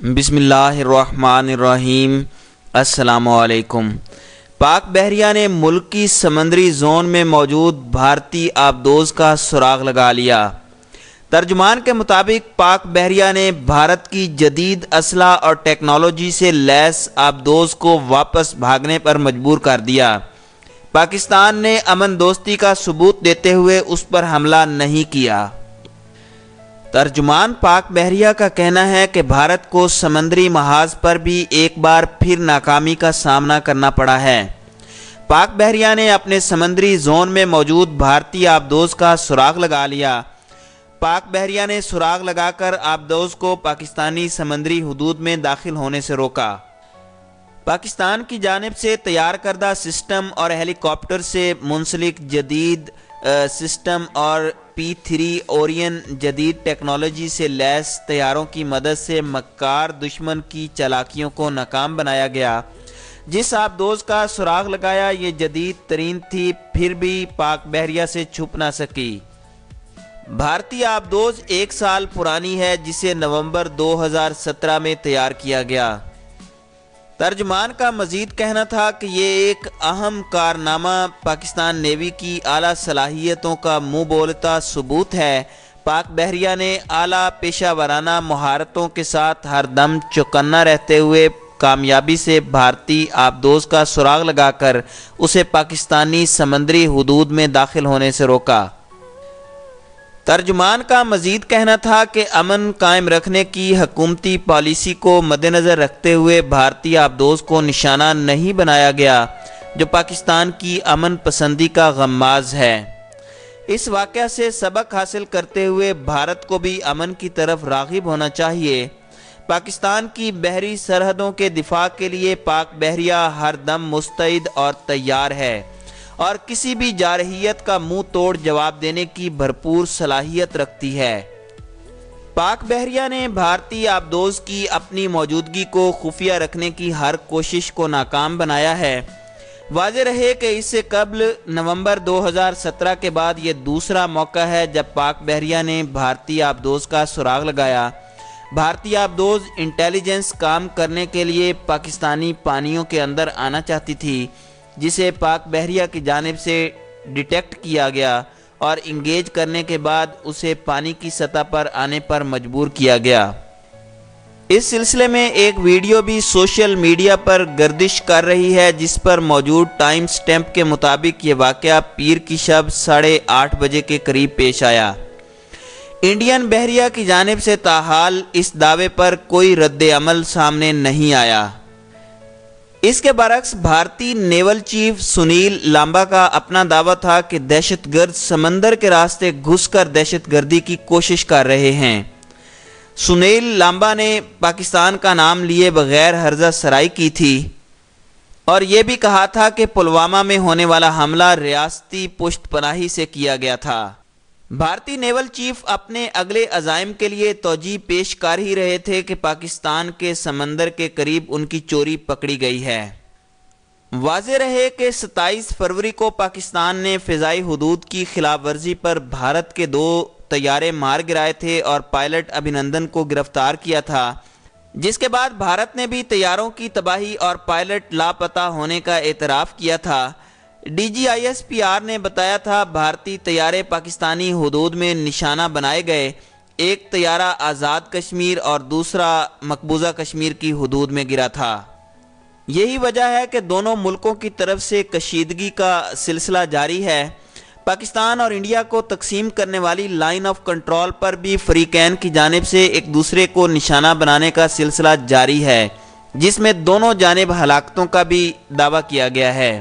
بسم اللہ الرحمن الرحیم۔ السلام علیکم۔ پاک بحریہ نے ملک کی سمندری زون میں موجود بھارتی آبدوز کا سراغ لگا لیا۔ ترجمان کے مطابق پاک بحریہ نے بھارت کی جدید اسلحہ اور ٹیکنالوجی سے لیس آبدوز کو واپس بھاگنے پر مجبور کر دیا۔ پاکستان نے امن دوستی کا ثبوت دیتے ہوئے اس پر حملہ نہیں کیا۔ ترجمان پاک بحریہ کا کہنا ہے کہ بھارت کو سمندری محاذ پر بھی ایک بار پھر ناکامی کا سامنا کرنا پڑا ہے۔ پاک بحریہ نے اپنے سمندری زون میں موجود بھارتی آبدوز کا سراغ لگا لیا۔ پاک بحریہ نے سراغ لگا کر آبدوز کو پاکستانی سمندری حدود میں داخل ہونے سے روکا۔ پاکستان کی جانب سے تیار کردہ سسٹم اور ہیلی کاپٹر سے منسلک جدید سسٹم اور P-3 اورین جدید ٹیکنالوجی سے لیس طیاروں کی مدد سے مکار دشمن کی چالاکیوں کو ناکام بنایا گیا۔ جس آبدوز کا سراغ لگایا یہ جدید ترین تھی، پھر بھی پاک بحریہ سے چھپ نہ سکی۔ بھارتی آبدوز 1 سال پرانی ہے، جسے نومبر 2017 میں تیار کیا گیا۔ ترجمان کا مزید کہنا تھا کہ یہ ایک اہم کارنامہ پاکستان نیوی کی اعلیٰ صلاحیتوں کا منہ بولتا ثبوت ہے۔ پاک بحریہ نے اعلیٰ پیشہ ورانہ مہارتوں کے ساتھ ہر دم چوکنا رہتے ہوئے کامیابی سے بھارتی آبدوز کا سراغ لگا کر اسے پاکستانی سمندری حدود میں داخل ہونے سے روکا۔ ترجمان کا مزید کہنا تھا کہ امن قائم رکھنے کی حکومتی پالیسی کو مد نظر رکھتے ہوئے بھارتی آبدوز کو نشانہ نہیں بنایا گیا، جو پاکستان کی امن پسندی کا غماز ہے۔ اس واقعہ سے سبق حاصل کرتے ہوئے بھارت کو بھی امن کی طرف راغب ہونا چاہیے۔ پاکستان کی بحری سرحدوں کے دفاع کے لیے پاک بحریہ ہر دم مستعد اور تیار ہے اور کسی بھی جارحیت کا منہ توڑ جواب دینے کی بھرپور صلاحیت رکھتی ہے۔ پاک بحریہ نے بھارتی آبدوز کی اپنی موجودگی کو خفیہ رکھنے کی ہر کوشش کو ناکام بنایا ہے۔ واضح رہے کہ اس سے قبل نومبر 2017 کے بعد یہ دوسرا موقع ہے جب پاک بحریہ نے بھارتی آبدوز کا سراغ لگایا۔ بھارتی آبدوز انٹیلیجنس کام کرنے کے لیے پاکستانی پانیوں کے اندر آنا چاہتی تھی، جسے پاک بحریہ کی جانب سے ڈیٹیکٹ کیا گیا اور انگیج کرنے کے بعد اسے پانی کی سطح پر آنے پر مجبور کیا گیا۔ اس سلسلے میں ایک ویڈیو بھی سوشل میڈیا پر گردش کر رہی ہے، جس پر موجود ٹائم سٹیمپ کے مطابق یہ واقعہ پیر کی شب 8:30 بجے کے قریب پیش آیا۔ انڈین بحریہ کی جانب سے تاحال اس دعوے پر کوئی رد عمل سامنے نہیں آیا۔ اس کے برعکس بھارتی نیول چیف سنیل لامبا کا اپنا دعویٰ تھا کہ دہشت گرد سمندر کے راستے گھس کر دہشت گردی کی کوشش کر رہے ہیں۔ سنیل لامبا نے پاکستان کا نام لیے بغیر ہرزہ سرائی کی تھی اور یہ بھی کہا تھا کہ پلوامہ میں ہونے والا حملہ ریاستی پشت پناہی سے کیا گیا تھا۔ بھارتی نیول چیف اپنے اگلے عزائم کے لیے توجیہ پیش کر ہی رہے تھے کہ پاکستان کے سمندر کے قریب ان کی چوری پکڑی گئی ہے۔ واضح رہے کہ 27 فروری کو پاکستان نے فضائی حدود کی خلاف ورزی پر بھارت کے 2 طیارے مار گرائے تھے اور پائلٹ ابھینندن کو گرفتار کیا تھا، جس کے بعد بھارت نے بھی طیاروں کی تباہی اور پائلٹ لاپتہ ہونے کا اعتراف کیا تھا۔ DGISPR نے بتایا تھا بھارتی طیارے پاکستانی حدود میں نشانہ بنائے گئے، ایک طیارہ آزاد کشمیر اور دوسرا مقبوضہ کشمیر کی حدود میں گرا تھا۔ یہی وجہ ہے کہ دونوں ملکوں کی طرف سے کشیدگی کا سلسلہ جاری ہے۔ پاکستان اور انڈیا کو تقسیم کرنے والی لائن آف کنٹرول پر بھی فریقین کی جانب سے ایک دوسرے کو نشانہ بنانے کا سلسلہ جاری ہے، جس میں دونوں جانب ہلاکتوں کا بھی دعویٰ کیا گیا ہے۔